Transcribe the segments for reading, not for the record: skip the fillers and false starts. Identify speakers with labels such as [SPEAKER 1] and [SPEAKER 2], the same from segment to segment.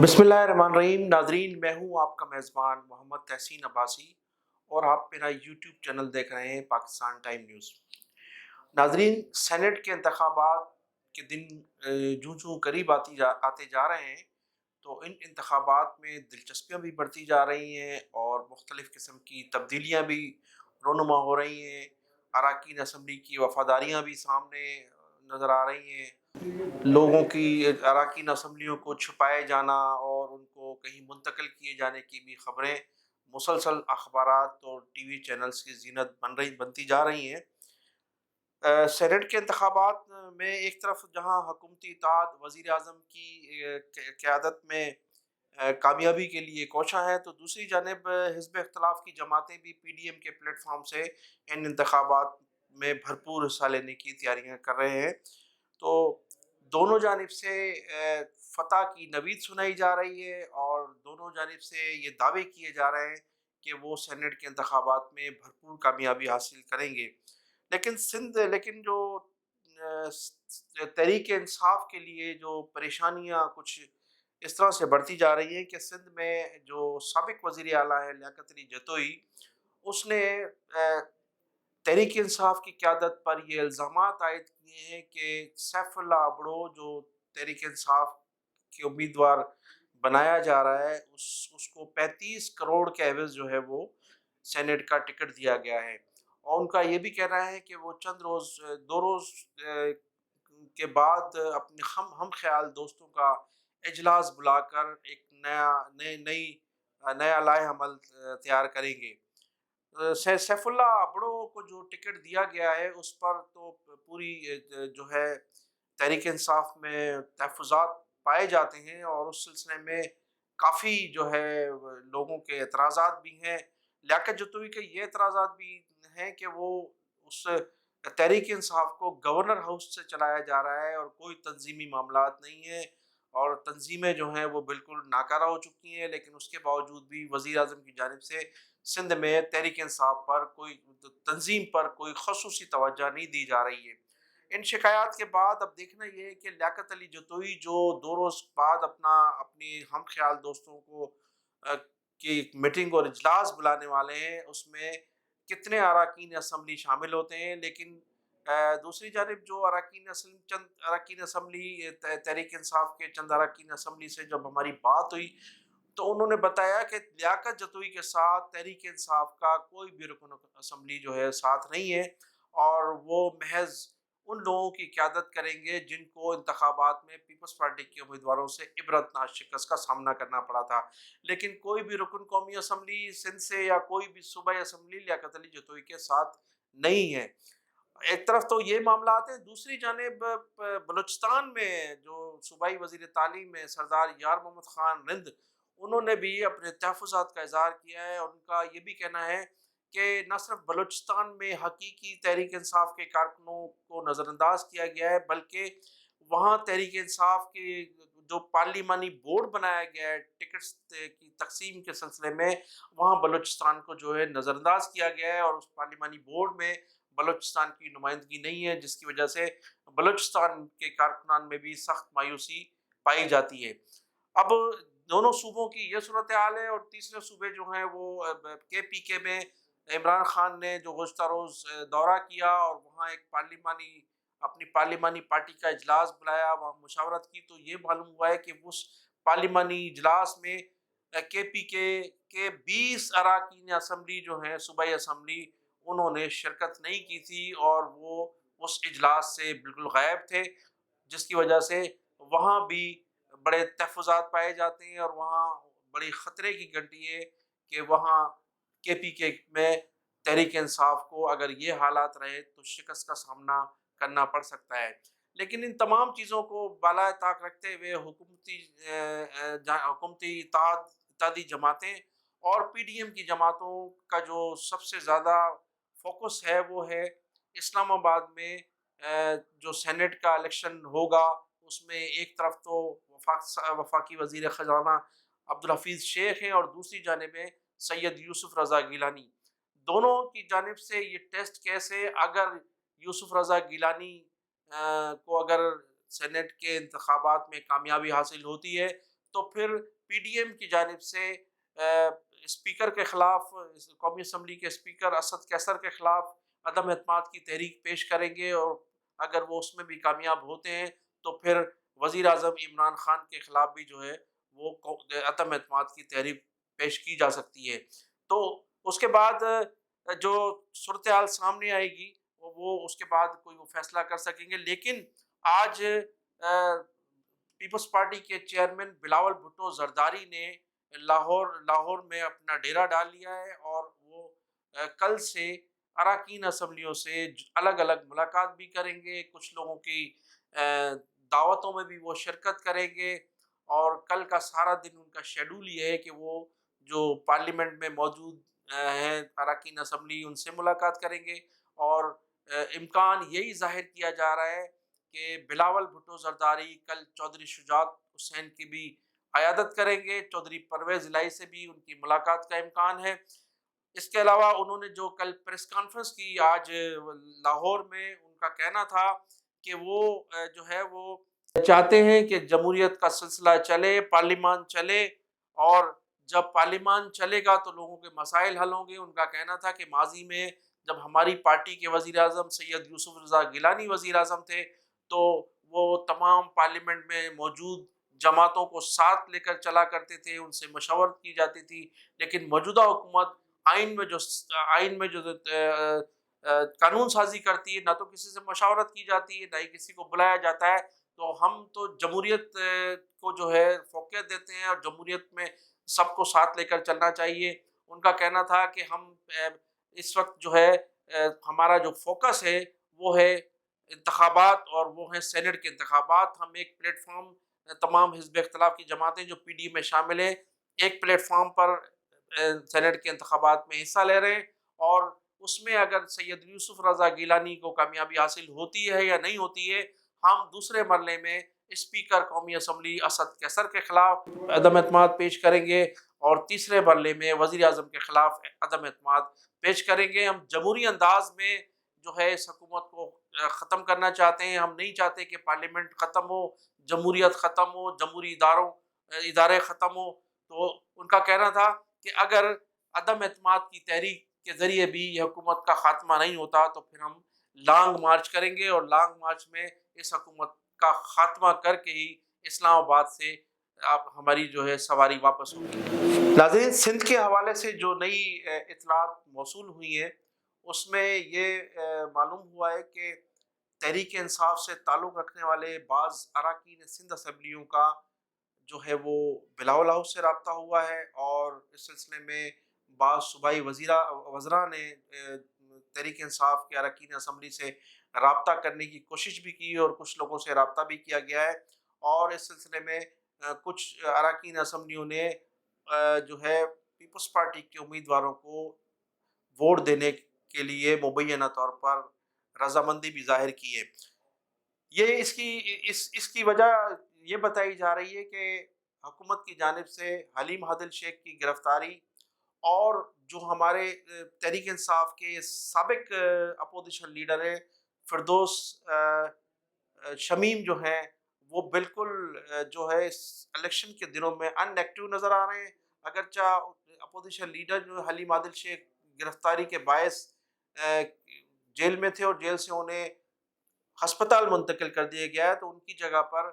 [SPEAKER 1] بسم اللہ الرحمن الرحیم. ناظرین، میں ہوں آپ کا میزبان محمد تحسین عباسی اور آپ میرا یوٹیوب چینل دیکھ رہے ہیں پاکستان ٹائم نیوز. ناظرین، سینیٹ کے انتخابات کے دن جوں قریب آتے جا رہے ہیں تو ان انتخابات میں دلچسپیاں بھی بڑھتی جا رہی ہیں اور مختلف قسم کی تبدیلیاں بھی رونما ہو رہی ہیں. اراکین اسمبلی کی وفاداریاں بھی سامنے نظر آ رہی ہیں. لوگوں کی اراکین اسمبلیوں کو چھپائے جانا اور ان کو کہیں منتقل کیے جانے کی بھی خبریں مسلسل اخبارات اور ٹی وی چینلز کی زینت بنتی جا رہی ہیں. سینیٹ کے انتخابات میں ایک طرف جہاں حکومتی اتحاد وزیر اعظم کی قیادت میں کامیابی کے لیے کوشاں ہے، تو دوسری جانب حزب اختلاف کی جماعتیں بھی پی ڈی ایم کے پلیٹ فارم سے ان انتخابات میں بھرپور حصہ لینے کی تیاریاں کر رہے ہیں. تو دونوں جانب سے فتح کی نوید سنائی جا رہی ہے اور دونوں جانب سے یہ دعوے کیے جا رہے ہیں کہ وہ سینیٹ کے انتخابات میں بھرپور کامیابی حاصل کریں گے. لیکن جو تحریک انصاف کے لیے جو پریشانیاں کچھ اس طرح سے بڑھتی جا رہی ہیں کہ سندھ میں جو سابق وزیر اعلیٰ ہے لیاقت علی جتوئی، اس نے تحریک انصاف کی قیادت پر یہ الزامات عائد کیے ہیں کہ سیف اللہ ابڑو جو تحریک انصاف کے امیدوار بنایا جا رہا ہے، اس کو 35 کروڑ کے عوض جو ہے وہ سینیٹ کا ٹکٹ دیا گیا ہے. اور ان کا یہ بھی کہنا ہے کہ وہ دو روز کے بعد اپنے ہم خیال دوستوں کا اجلاس بلا کر ایک نیا لائحہ عمل تیار کریں گے. سیف اللہ ابڑو کو جو ٹکٹ دیا گیا ہے اس پر تو پوری جو ہے تحریک انصاف میں تحفظات پائے جاتے ہیں اور اس سلسلے میں کافی جو ہے لوگوں کے اعتراضات بھی ہیں. لیاقت جتوئی کے یہ اعتراضات بھی ہیں کہ وہ اس تحریک انصاف کو گورنر ہاؤس سے چلایا جا رہا ہے اور کوئی تنظیمی معاملات نہیں ہیں اور تنظیمیں جو ہیں وہ بالکل ناکارہ ہو چکی ہیں، لیکن اس کے باوجود بھی وزیر اعظم کی جانب سے سندھ میں تحریک انصاف پر کوئی تنظیم پر کوئی خصوصی توجہ نہیں دی جا رہی ہے. ان شکایات کے بعد اب دیکھنا یہ ہے کہ لیاقت علی جتوئی جو 2 روز بعد اپنی ہم خیال دوستوں کو کی ایک میٹنگ اور اجلاس بلانے والے ہیں، اس میں کتنے اراکین اسمبلی شامل ہوتے ہیں. لیکن دوسری جانب جو چند اراکین اسمبلی تحریک انصاف کے چند اراکین اسمبلی سے جب ہماری بات ہوئی تو انہوں نے بتایا کہ لیاقت جتوئی کے ساتھ تحریک انصاف کا کوئی بھی رکن اسمبلی جو ہے ساتھ نہیں ہے اور وہ محض ان لوگوں کی قیادت کریں گے جن کو انتخابات میں پیپلز پارٹی کے امیدواروں سے عبرتناک شکست کا سامنا کرنا پڑا تھا. لیکن کوئی بھی رکن قومی اسمبلی سندھ سے یا کوئی بھی صوبائی اسمبلی لیاقت علی جتوئی کے ساتھ نہیں ہے. ایک طرف تو یہ معاملات ہیں، دوسری جانب بلوچستان میں جو صوبائی وزیر تعلیم ہے سردار یار محمد خان رند، انہوں نے بھی اپنے تحفظات کا اظہار کیا ہے اور ان کا یہ بھی کہنا ہے کہ نہ صرف بلوچستان میں حقیقی تحریک انصاف کے کارکنوں کو نظر انداز کیا گیا ہے بلکہ وہاں تحریک انصاف کے جو پارلیمانی بورڈ بنایا گیا ہے ٹکٹس کی تقسیم کے سلسلے میں، وہاں بلوچستان کو جو ہے نظر انداز کیا گیا ہے اور اس پارلیمانی بورڈ میں بلوچستان کی نمائندگی نہیں ہے، جس کی وجہ سے بلوچستان کے کارکنان میں بھی سخت مایوسی پائی جاتی ہے. اب دونوں صوبوں کی یہ صورتحال ہے اور تیسرے صوبے جو ہیں وہ کے پی کے میں عمران خان نے جو گزشتہ روز دورہ کیا اور وہاں ایک اپنی پارلیمانی پارٹی کا اجلاس بلایا، وہاں مشاورت کی، تو یہ معلوم ہوا ہے کہ اس پارلیمانی اجلاس میں کے پی کے 20 اراکین اسمبلی جو ہیں صوبائی اسمبلی، انہوں نے شرکت نہیں کی تھی اور وہ اس اجلاس سے بالکل غائب تھے، جس کی وجہ سے وہاں بھی بڑے تحفظات پائے جاتے ہیں اور وہاں بڑی خطرے کی گھنٹی ہے کہ وہاں کے پی کے میں تحریک انصاف کو اگر یہ حالات رہے تو شکست کا سامنا کرنا پڑ سکتا ہے. لیکن ان تمام چیزوں کو بالائے طاق رکھتے ہوئے حکومتی اتحادی جماعتیں اور پی ڈی ایم کی جماعتوں کا جو سب سے زیادہ فوکس ہے وہ ہے اسلام آباد میں جو سینیٹ کا الیکشن ہوگا، اس میں ایک طرف تو وفاقی وزیر خزانہ عبدالحفیظ شیخ ہیں اور دوسری جانب ہے سید یوسف رضا گیلانی. دونوں کی جانب سے یہ ٹیسٹ کیس ہے، اگر یوسف رضا گیلانی کو اگر سینیٹ کے انتخابات میں کامیابی حاصل ہوتی ہے تو پھر پی ڈی ایم کی جانب سے اسپیکر کے خلاف، قومی اسمبلی کے اسپیکر اسد کیسر کے خلاف عدم اعتماد کی تحریک پیش کریں گے، اور اگر وہ اس میں بھی کامیاب ہوتے ہیں تو پھر وزیر اعظم عمران خان کے خلاف بھی جو ہے وہ عدم اعتماد کی تحریک پیش کی جا سکتی ہے۔ تو اس کے بعد جو صورتحال سامنے آئے گی وہ اس کے بعد کوئی وہ فیصلہ کر سکیں گے۔ لیکن آج پیپلز پارٹی کے چیئرمین بلاول بھٹو زرداری نے لاہور میں اپنا ڈیرا ڈال لیا ہے، اور وہ کل سے اراکین اسمبلیوں سے الگ الگ ملاقات بھی کریں گے، کچھ لوگوں کی دعوتوں میں بھی وہ شرکت کریں گے، اور کل کا سارا دن ان کا شیڈول یہ ہے کہ وہ جو پارلیمنٹ میں موجود ہیں اراکین اسمبلی ان سے ملاقات کریں گے، اور امکان یہی ظاہر کیا جا رہا ہے کہ بلاول بھٹو زرداری کل چودھری شجاعت حسین کی بھی عیادت کریں گے، چودھری پرویز الہی سے بھی ان کی ملاقات کا امکان ہے۔ اس کے علاوہ انہوں نے جو کل پریس کانفرنس کی آج لاہور میں، ان کا کہنا تھا کہ وہ جو ہے وہ چاہتے ہیں کہ جمہوریت کا سلسلہ چلے، پارلیمان چلے، اور جب پارلیمان چلے گا تو لوگوں کے مسائل حل ہوں گے۔ ان کا کہنا تھا کہ ماضی میں جب ہماری پارٹی کے وزیر اعظم سید یوسف رضا گیلانی وزیر اعظم تھے تو وہ تمام پارلیمنٹ میں موجود جماعتوں کو ساتھ لے کر چلا کرتے تھے، ان سے مشاورت کی جاتی تھی، لیکن موجودہ حکومت آئین میں جو قانون سازی کرتی ہے، نہ تو کسی سے مشاورت کی جاتی ہے، نہ ہی کسی کو بلایا جاتا ہے۔ تو ہم تو جمہوریت کو جو ہے فوقیت دیتے ہیں، اور جمہوریت میں سب کو ساتھ لے کر چلنا چاہیے۔ ان کا کہنا تھا کہ ہم اس وقت جو ہے ہمارا جو فوکس ہے وہ ہے انتخابات، اور وہ ہیں سینیٹ کے انتخابات۔ ہم ایک پلیٹ فارم، تمام حزب اختلاف کی جماعتیں جو پی ڈی ایم میں شامل ہیں، ایک پلیٹ فارم پر سینیٹ کے انتخابات میں حصہ لے رہے ہیں، اور اس میں اگر سید یوسف رضا گیلانی کو کامیابی حاصل ہوتی ہے یا نہیں ہوتی ہے، ہم دوسرے مرحلے میں اسپیکر قومی اسمبلی اسد کیسر کے خلاف عدم اعتماد پیش کریں گے، اور تیسرے مرحلے میں وزیر اعظم کے خلاف عدم اعتماد پیش کریں گے۔ ہم جمہوری انداز میں جو ہے اس حکومت کو ختم کرنا چاہتے ہیں۔ ہم نہیں چاہتے کہ پارلیمنٹ ختم ہو، جمہوریت ختم ہو، جمہوری ادارے ختم ہو۔ تو ان کا کہنا تھا کہ اگر عدم اعتماد کی تحریک کے ذریعے بھی یہ حکومت کا خاتمہ نہیں ہوتا تو پھر ہم لانگ مارچ کریں گے، اور لانگ مارچ میں اس حکومت کا خاتمہ کر کے ہی اسلام آباد سے ہماری جو ہے سواری واپس ہوگی۔ ناظرین، سندھ کے حوالے سے جو نئی اطلاعات موصول ہوئی ہیں اس میں یہ معلوم ہوا ہے کہ تحریک انصاف سے تعلق رکھنے والے بعض اراکین سندھ اسمبلیوں کا جو ہے وہ بلاول ہاؤس سے رابطہ ہوا ہے، اور اس سلسلے میں بعض صوبائی وزراء نے تحریک انصاف کے اراکین اسمبلی سے رابطہ کرنے کی کوشش بھی کی، اور کچھ لوگوں سے رابطہ بھی کیا گیا ہے، اور اس سلسلے میں کچھ اراکین اسمبلیوں نے جو ہے پیپلز پارٹی کے امیدواروں کو ووٹ دینے کے لیے مبینہ طور پر رضامندی بھی ظاہر کی ہے۔ یہ اس کی وجہ یہ بتائی جا رہی ہے کہ حکومت کی جانب سے حلیم عادل شیخ کی گرفتاری، اور جو ہمارے تحریک انصاف کے سابق اپوزیشن لیڈر ہیں فردوس شمیم جو ہیں، وہ بالکل جو ہے اس الیکشن کے دنوں میں ان ایکٹیو نظر آ رہے ہیں۔ اگرچہ اپوزیشن لیڈر جو حلیم عادل شیخ گرفتاری کے باعث جیل میں تھے، اور جیل سے انہیں ہسپتال منتقل کر دیا گیا ہے، تو ان کی جگہ پر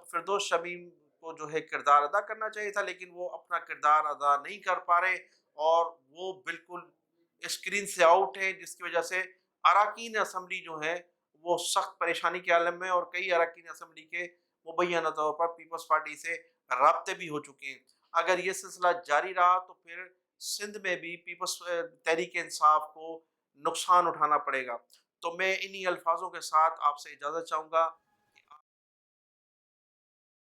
[SPEAKER 1] فردوس شمیم کو جو ہے کردار ادا کرنا چاہیے تھا، لیکن وہ اپنا کردار ادا نہیں کر پا رہے، اور وہ بالکل اسکرین سے آؤٹ ہے، جس کی وجہ سے اراکین اسمبلی جو ہیں وہ سخت پریشانی کے عالم میں، اور کئی اراکین اسمبلی کے مبینہ طور پر پیپلز پارٹی سے رابطے بھی ہو چکے ہیں۔ اگر یہ سلسلہ جاری رہا تو پھر سندھ میں بھی پیپلز تحریک انصاف کو نقصان اٹھانا پڑے گا۔ تو میں انہی الفاظوں کے ساتھ آپ سے اجازت چاہوں گا۔